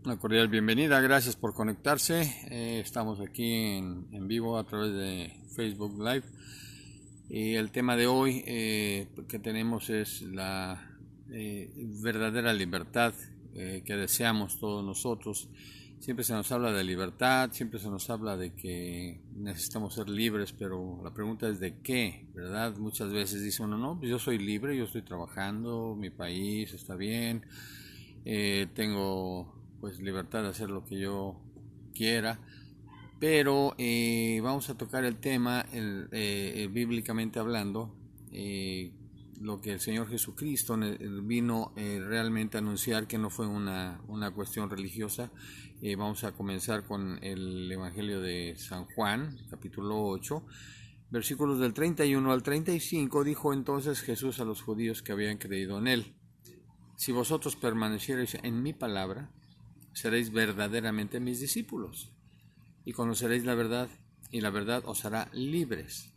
Una cordial bienvenida, gracias por conectarse. Estamos aquí en vivo a través de Facebook Live. Y el tema de hoy que tenemos es la verdadera libertad que deseamos todos nosotros. Siempre se nos habla de libertad, siempre se nos habla de que necesitamos ser libres, pero la pregunta es de qué, ¿verdad? Muchas veces dice uno, no, pues yo soy libre, yo estoy trabajando, mi país está bien, tengo pues libertad de hacer lo que yo quiera, pero vamos a tocar el tema bíblicamente hablando, lo que el Señor Jesucristo vino realmente a anunciar, que no fue una cuestión religiosa. Vamos a comenzar con el Evangelio de San Juan, capítulo 8, versículos del 31 al 35. Dijo entonces Jesús a los judíos que habían creído en él: si vosotros permaneciereis en mi palabra, seréis verdaderamente mis discípulos, y conoceréis la verdad, y la verdad os hará libres.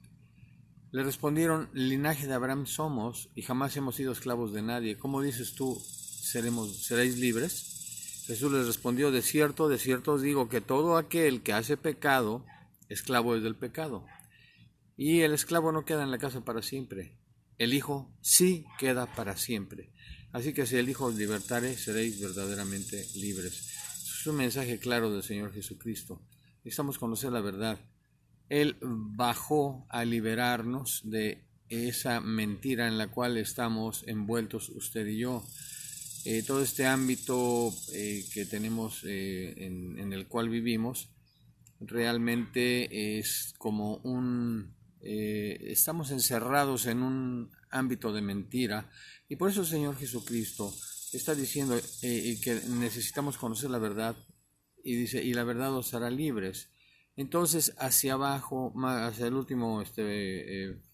Le respondieron: linaje de Abraham somos, y jamás hemos sido esclavos de nadie. ¿Cómo dices tú, seréis libres? Jesús les respondió: de cierto os digo que todo aquel que hace pecado, esclavo es del pecado. Y el esclavo no queda en la casa para siempre, el Hijo sí queda para siempre. Así que si el Hijo os libertare, seréis verdaderamente libres. Es un mensaje claro del Señor Jesucristo. Necesitamos conocer la verdad. Él bajó a liberarnos de esa mentira en la cual estamos envueltos usted y yo. Todo este ámbito que tenemos en el cual vivimos realmente es como estamos encerrados en un ámbito de mentira, y por eso el Señor Jesucristo está diciendo que necesitamos conocer la verdad, y dice: y la verdad os hará libres. Entonces hacia abajo, hacia el último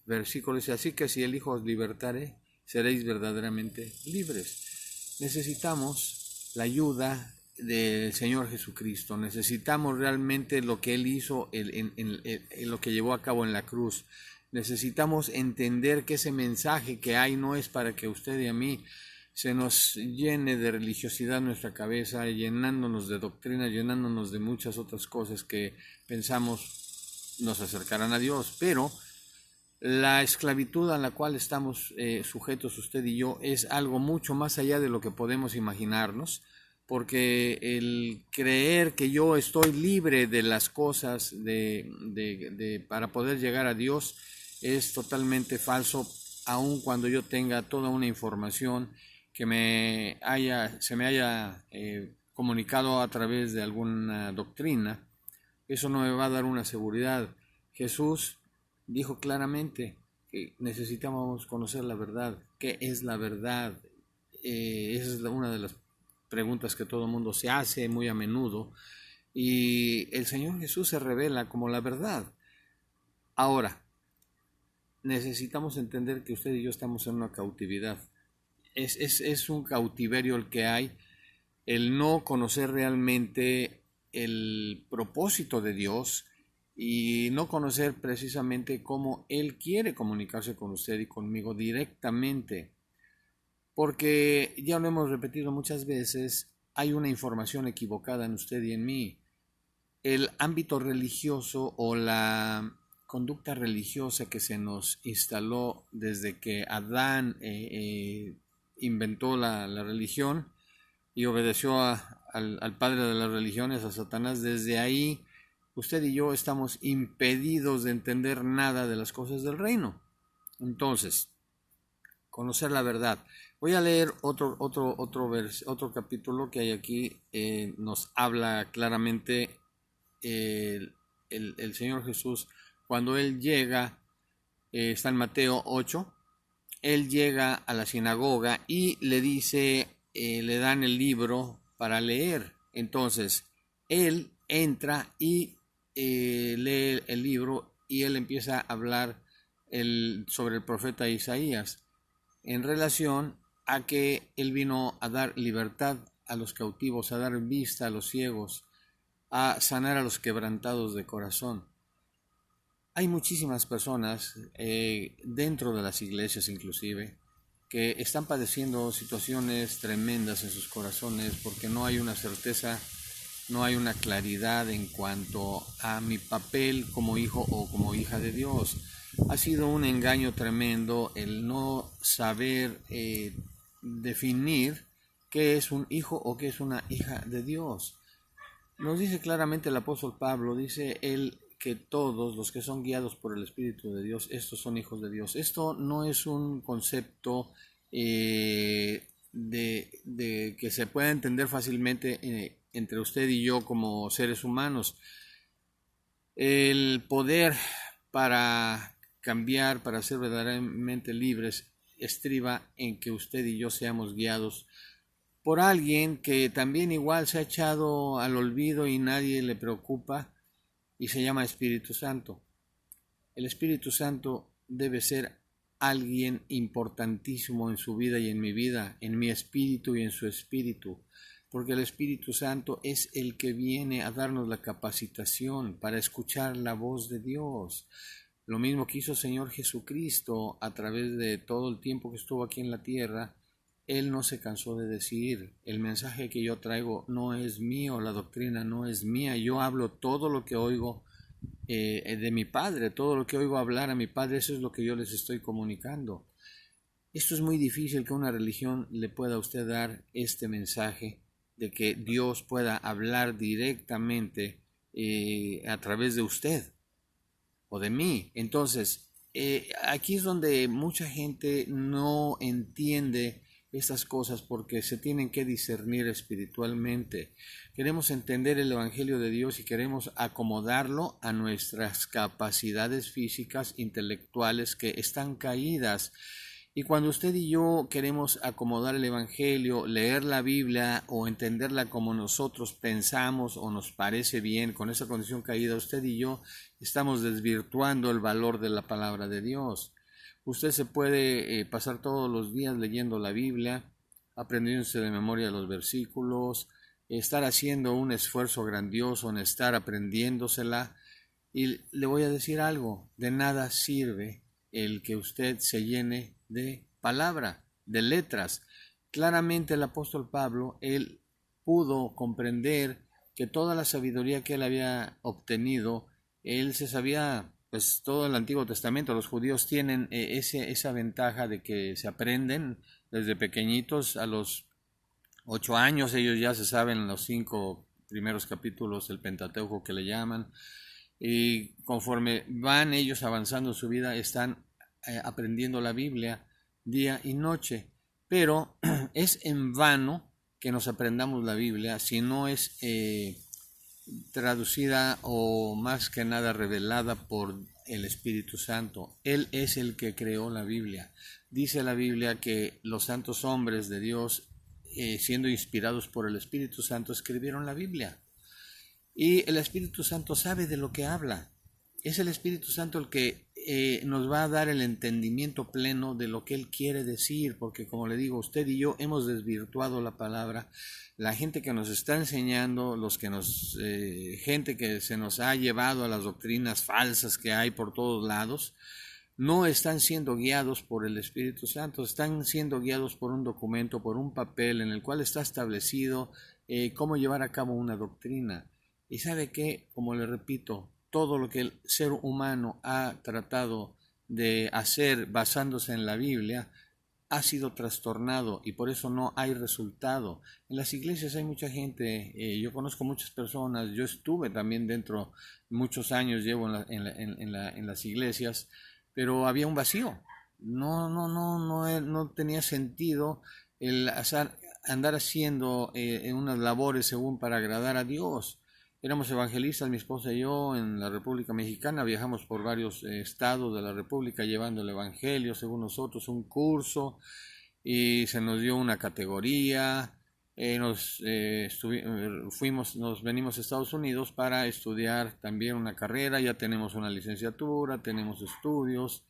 versículo, dice: así que si el Hijo os libertare, seréis verdaderamente libres. Necesitamos la ayuda del Señor Jesucristo. Necesitamos realmente lo que Él hizo, en lo que llevó a cabo en la cruz. Necesitamos entender que ese mensaje que hay no es para que usted y a mí se nos llene de religiosidad nuestra cabeza, llenándonos de doctrina, llenándonos de muchas otras cosas que pensamos nos acercarán a Dios. Pero la esclavitud a la cual estamos sujetos usted y yo es algo mucho más allá de lo que podemos imaginarnos, porque el creer que yo estoy libre de las cosas para poder llegar a Dios es totalmente falso, aun cuando yo tenga toda una información que se me haya comunicado a través de alguna doctrina. Eso no me va a dar una seguridad. Jesús dijo claramente que necesitamos conocer la verdad. ¿Qué es la verdad? Esa es una de las preguntas que todo el mundo se hace muy a menudo, y el Señor Jesús se revela como la verdad. Ahora, necesitamos entender que usted y yo estamos en una cautividad. Es un cautiverio el que hay, el no conocer realmente el propósito de Dios, y no conocer precisamente cómo Él quiere comunicarse con usted y conmigo directamente. Porque ya lo hemos repetido muchas veces, hay una información equivocada en usted y en mí. El ámbito religioso o la conducta religiosa que se nos instaló desde que Adán inventó la religión y obedeció al padre de las religiones, a Satanás, desde ahí usted y yo estamos impedidos de entender nada de las cosas del reino. Entonces, conocer la verdad. Voy a leer otro capítulo que hay aquí. Nos habla claramente el Señor Jesús cuando Él llega. Está en Mateo 8. Él llega a la sinagoga y le dice, le dan el libro para leer. Entonces, Él entra y lee el libro, y Él empieza a hablar sobre el profeta Isaías, en relación a que Él vino a dar libertad a los cautivos, a dar vista a los ciegos, a sanar a los quebrantados de corazón. Hay muchísimas personas dentro de las iglesias inclusive que están padeciendo situaciones tremendas en sus corazones porque no hay una certeza, no hay una claridad en cuanto a mi papel como hijo o como hija de Dios. Ha sido un engaño tremendo el no saber definir qué es un hijo o qué es una hija de Dios. Nos dice claramente el apóstol Pablo, dice él que todos los que son guiados por el Espíritu de Dios, estos son hijos de Dios. Esto no es un concepto de que se pueda entender fácilmente entre usted y yo como seres humanos. El poder para cambiar, para ser verdaderamente libres, estriba en que usted y yo seamos guiados por alguien que también igual se ha echado al olvido y nadie le preocupa, y se llama Espíritu Santo. El Espíritu Santo debe ser alguien importantísimo en su vida y en mi vida, en mi espíritu y en su espíritu, porque el Espíritu Santo es el que viene a darnos la capacitación para escuchar la voz de Dios. Lo mismo que hizo el Señor Jesucristo a través de todo el tiempo que estuvo aquí en la tierra. Él no se cansó de decir, el mensaje que yo traigo no es mío, la doctrina no es mía, yo hablo todo lo que oigo de mi Padre, todo lo que oigo hablar a mi Padre, eso es lo que yo les estoy comunicando. Esto es muy difícil que una religión le pueda a usted dar este mensaje de que Dios pueda hablar directamente a través de usted o de mí. Entonces, aquí es donde mucha gente no entiende estas cosas porque se tienen que discernir espiritualmente. Queremos entender el Evangelio de Dios y queremos acomodarlo a nuestras capacidades físicas, intelectuales que están caídas. Y cuando usted y yo queremos acomodar el Evangelio, leer la Biblia o entenderla como nosotros pensamos o nos parece bien, con esa condición caída, usted y yo estamos desvirtuando el valor de la palabra de Dios. Usted se puede pasar todos los días leyendo la Biblia, aprendiéndose de memoria los versículos, estar haciendo un esfuerzo grandioso en estar aprendiéndosela. Y le voy a decir algo, de nada sirve el que usted se llene de palabra, de letras. Claramente el apóstol Pablo, él pudo comprender que toda la sabiduría que él había obtenido, él se sabía pues todo el Antiguo Testamento. Los judíos tienen esa ventaja de que se aprenden desde pequeñitos. A los 8 años ellos ya se saben los 5 primeros capítulos del Pentateuco que le llaman, y conforme van ellos avanzando en su vida están aprendiendo la Biblia día y noche. Pero es en vano que nos aprendamos la Biblia si no es traducida o más que nada revelada por el Espíritu Santo. Él es el que creó la Biblia. Dice la Biblia que los santos hombres de Dios, siendo inspirados por el Espíritu Santo, escribieron la Biblia. Y el Espíritu Santo sabe de lo que habla. Es el Espíritu Santo el que nos va a dar el entendimiento pleno de lo que Él quiere decir, porque como le digo, usted y yo hemos desvirtuado la palabra. La gente que nos está enseñando, gente que se nos ha llevado a las doctrinas falsas que hay por todos lados, no están siendo guiados por el Espíritu Santo, están siendo guiados por un documento, por un papel en el cual está establecido cómo llevar a cabo una doctrina. Y sabe que, como le repito, todo lo que el ser humano ha tratado de hacer basándose en la Biblia ha sido trastornado y por eso no hay resultado. En las iglesias hay mucha gente, yo conozco muchas personas, yo estuve también dentro, muchos años llevo en las iglesias, pero había un vacío. No tenía sentido el andar haciendo unas labores según para agradar a Dios. Éramos evangelistas, mi esposa y yo, en la República Mexicana. Viajamos por varios estados de la República llevando el evangelio, según nosotros, un curso, y se nos dio una categoría. Nos venimos a Estados Unidos para estudiar también una carrera. Ya tenemos una licenciatura, tenemos estudios,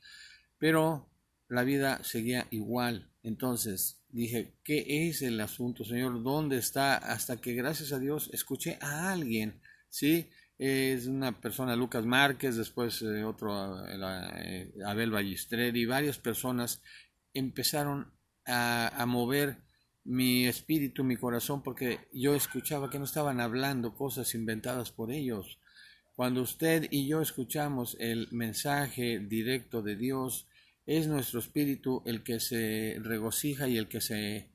pero la vida seguía igual. Entonces dije, ¿qué es el asunto, Señor? ¿Dónde está? Hasta que gracias a Dios escuché a alguien, ¿sí? Es una persona, Lucas Márquez, después otro, Abel Ballistreri, varias personas empezaron a mover mi espíritu, mi corazón, porque yo escuchaba que no estaban hablando cosas inventadas por ellos. Cuando usted y yo escuchamos el mensaje directo de Dios, es nuestro espíritu el que se regocija y el que se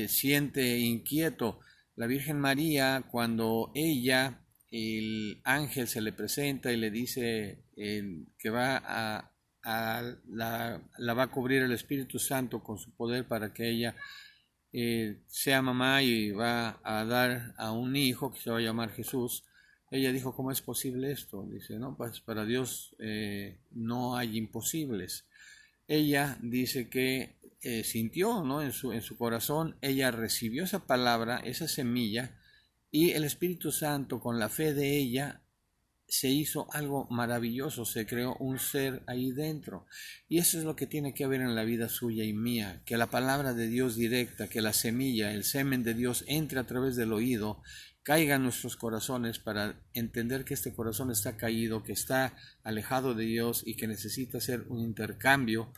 siente inquieto. La Virgen María, cuando el ángel se le presenta y le dice que la va a cubrir el Espíritu Santo con su poder para que ella sea mamá y va a dar a un hijo que se va a llamar Jesús. Ella dijo, ¿cómo es posible esto? Dice, no, pues para Dios no hay imposibles. Ella dice que sintió, ¿no? en su corazón, ella recibió esa palabra, esa semilla, y el Espíritu Santo, con la fe de ella, se hizo algo maravilloso, se creó un ser ahí dentro. Y eso es lo que tiene que haber en la vida suya y mía, que la palabra de Dios directa, que la semilla, el semen de Dios entre a través del oído, caiga en nuestros corazones para entender que este corazón está caído, que está alejado de Dios y que necesita hacer un intercambio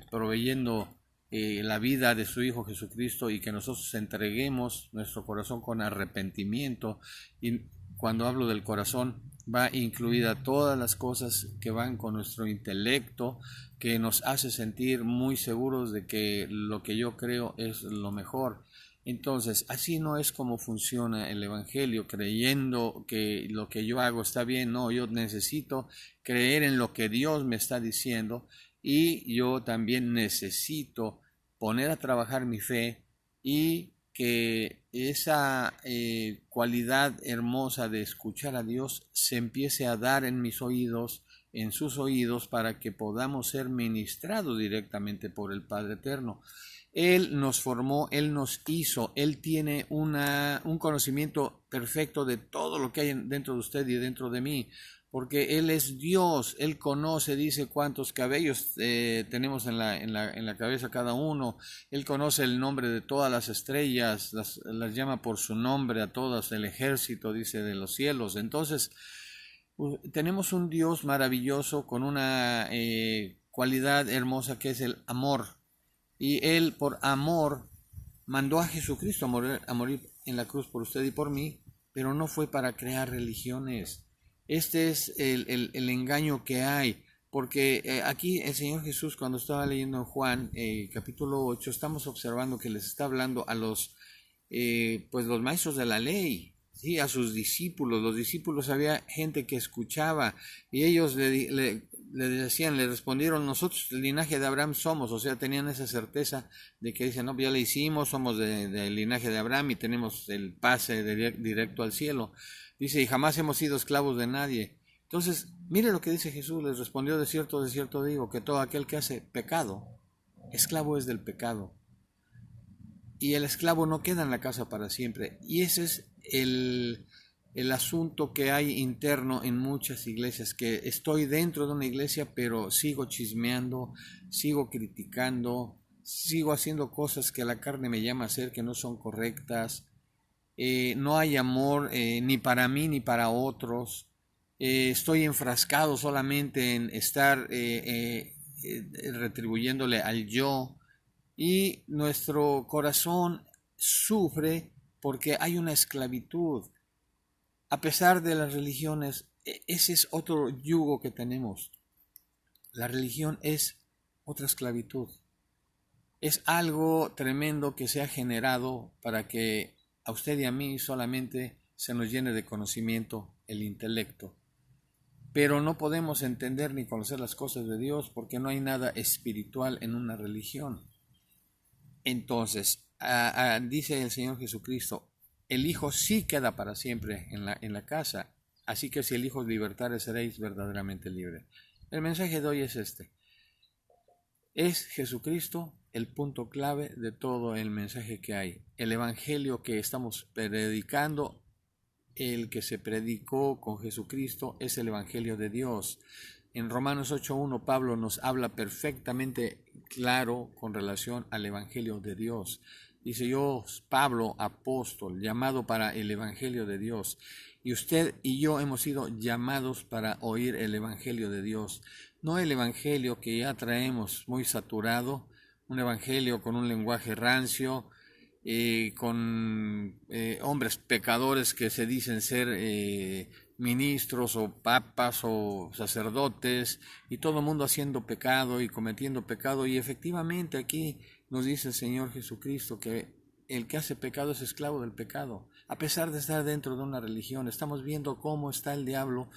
proveyendo la vida de su Hijo Jesucristo, y que nosotros entreguemos nuestro corazón con arrepentimiento. Y cuando hablo del corazón, va incluida todas las cosas que van con nuestro intelecto, que nos hace sentir muy seguros de que lo que yo creo es lo mejor. Entonces, así no es como funciona el Evangelio, creyendo que lo que yo hago está bien. No, yo necesito creer en lo que Dios me está diciendo, y yo también necesito poner a trabajar mi fe, y que esa cualidad hermosa de escuchar a Dios se empiece a dar en mis oídos, en sus oídos, para que podamos ser ministrados directamente por el Padre Eterno. Él nos formó, Él nos hizo, Él tiene un conocimiento perfecto de todo lo que hay dentro de usted y dentro de mí, porque Él es Dios. Él conoce, dice, cuántos cabellos tenemos en la cabeza cada uno. Él conoce el nombre de todas las estrellas, las llama por su nombre a todas, el ejército, dice, de los cielos. Entonces, tenemos un Dios maravilloso con una cualidad hermosa que es el amor. Y Él, por amor, mandó a Jesucristo a morir en la cruz por usted y por mí, pero no fue para crear religiones. Este es el engaño que hay, porque aquí el Señor Jesús, cuando estaba leyendo en Juan capítulo 8, estamos observando que les está hablando a los maestros de la ley, ¿sí? A sus discípulos. Los discípulos, había gente que escuchaba, y ellos le decían, le respondieron, nosotros el linaje de Abraham somos. O sea, tenían esa certeza de que dicen, no, ya le hicimos, somos del linaje de Abraham y tenemos el pase directo al cielo. Dice, y jamás hemos sido esclavos de nadie. Entonces, mire lo que dice Jesús, les respondió, de cierto digo, que todo aquel que hace pecado, esclavo es del pecado. Y el esclavo no queda en la casa para siempre. Y ese es el asunto que hay interno en muchas iglesias, que estoy dentro de una iglesia, pero sigo chismeando, sigo criticando, sigo haciendo cosas que la carne me llama a hacer que no son correctas. No hay amor ni para mí ni para otros. Estoy enfrascado solamente en estar retribuyéndole al yo, y nuestro corazón sufre porque hay una esclavitud. A pesar de las religiones, ese es otro yugo que tenemos. La religión es otra esclavitud. Es algo tremendo que se ha generado para que a usted y a mí solamente se nos llene de conocimiento el intelecto. Pero no podemos entender ni conocer las cosas de Dios, porque no hay nada espiritual en una religión. Entonces, dice el Señor Jesucristo, el Hijo sí queda para siempre en la casa. Así que si el Hijo os libertare, seréis verdaderamente libres. El mensaje de hoy es este. Es Jesucristo el punto clave de todo el mensaje que hay. El evangelio que estamos predicando, el que se predicó con Jesucristo, es el evangelio de Dios. En Romanos 8.1 Pablo nos habla perfectamente claro con relación al evangelio de Dios. Dice, yo, Pablo, apóstol, llamado para el evangelio de Dios. Y usted y yo hemos sido llamados para oír el evangelio de Dios. No el evangelio que ya traemos muy saturado, un evangelio con un lenguaje rancio, con hombres pecadores que se dicen ser ministros o papas o sacerdotes, y todo el mundo haciendo pecado y cometiendo pecado. Y efectivamente aquí nos dice el Señor Jesucristo que el que hace pecado es esclavo del pecado. A pesar de estar dentro de una religión, estamos viendo cómo está el diablo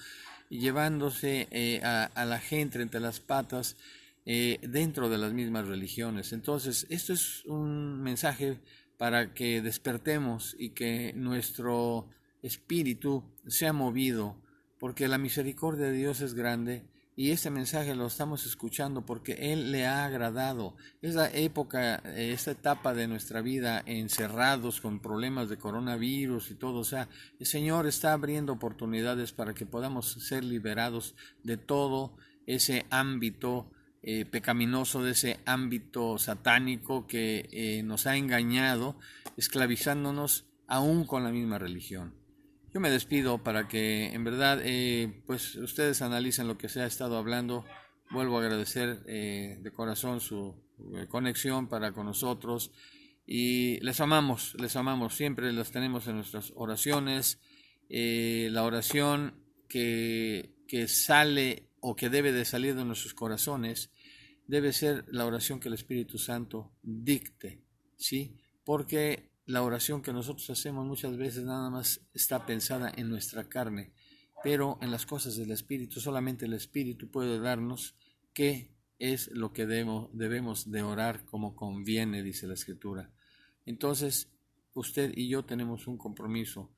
llevándose a la gente entre las patas dentro de las mismas religiones. Entonces, esto es un mensaje para que despertemos y que nuestro espíritu sea movido, porque la misericordia de Dios es grande, y este mensaje lo estamos escuchando porque Él le ha agradado. Esa época, esta etapa de nuestra vida encerrados con problemas de coronavirus y todo, o sea, el Señor está abriendo oportunidades para que podamos ser liberados de todo ese ámbito pecaminoso, de ese ámbito satánico que nos ha engañado, esclavizándonos aún con la misma religión. Yo me despido para que en verdad pues ustedes analicen lo que se ha estado hablando. Vuelvo a agradecer de corazón su conexión para con nosotros, y les amamos, siempre las tenemos en nuestras oraciones. La oración que sale o que debe de salir de nuestros corazones debe ser la oración que el Espíritu Santo dicte, ¿sí? Porque la oración que nosotros hacemos muchas veces nada más está pensada en nuestra carne, pero en las cosas del Espíritu, solamente el Espíritu puede darnos qué es lo que debemos de orar como conviene, dice la Escritura. Entonces, usted y yo tenemos un compromiso: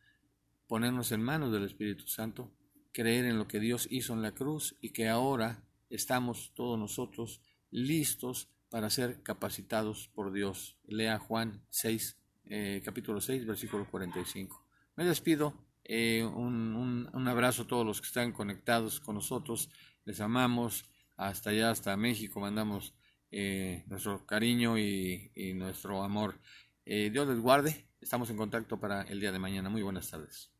ponernos en manos del Espíritu Santo, creer en lo que Dios hizo en la cruz, y que ahora estamos todos nosotros listos para ser capacitados por Dios. Lea Juan 6, capítulo 6, versículo 45. Me despido, un abrazo a todos los que están conectados con nosotros, les amamos, hasta allá, hasta México, mandamos nuestro cariño y nuestro amor. Dios les guarde, estamos en contacto para el día de mañana. Muy buenas tardes.